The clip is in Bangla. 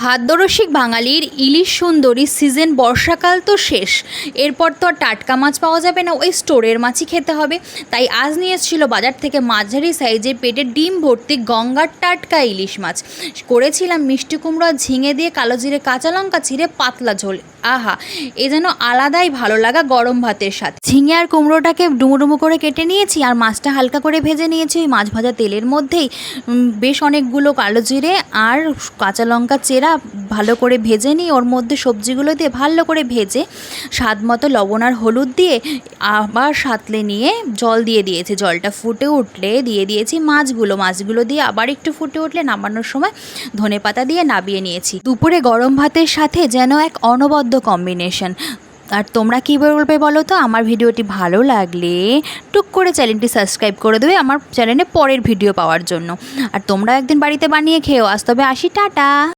হাতদরসিক বাঙালির ইলিশ সুন্দরী সিজন বর্ষাকাল তো শেষ। এরপর তো আর টাটকা মাছ পাওয়া যাবে না, ওই স্টোরের মাছই খেতে হবে। তাই আজ নিয়ে এসেছিল বাজার থেকে মাঝারি সাইজের পেটে ডিম ভর্তি গঙ্গার টাটকা ইলিশ মাছ। করেছিলাম মিষ্টি কুমড়া ঝিঙে দিয়ে কালো জিরে কাঁচা লঙ্কা চিরে পাতলা ঝোল। আহা, এ যেন আলাদাই ভালো লাগা গরম ভাতের সাথে। ঝিঙে আর কুমড়োটাকে ডুমো ডুমো করে কেটে নিয়েছি আর মাছটা হালকা করে ভেজে নিয়েছি। ওই মাছ ভাজা তেলের মধ্যেই বেশ অনেকগুলো কালো জিরে আর কাঁচা লঙ্কা চেরা ভালো করে ভেজে নিয়ে ওর মধ্যে সবজিগুলো দিয়ে ভালো করে ভেজে স্বাদ মতো লবণ আর হলুদ দিয়ে আবার সাঁতলে নিয়ে জল দিয়ে দিয়েছি। জলটা ফুটে উঠলে দিয়ে দিয়েছি মাছগুলো দিয়ে আবার একটু ফুটে উঠলে নামানোর সময় ধনেপাতা দিয়ে নামিয়ে নিয়েছি। দুপুরে গরম ভাতের সাথে যেন এক অনবদ্য কম্বিনেশন। আর তোমরা কী বলবে বলো তো? আমার ভিডিওটি ভালো লাগলে টুক করে চ্যানেলটি সাবস্ক্রাইব করে দেবে আমার চ্যানেলে পরের ভিডিও পাওয়ার জন্য। আর তোমরা একদিন বাড়িতে বানিয়ে খেয়েও। আজ তবে আসি, টাটা।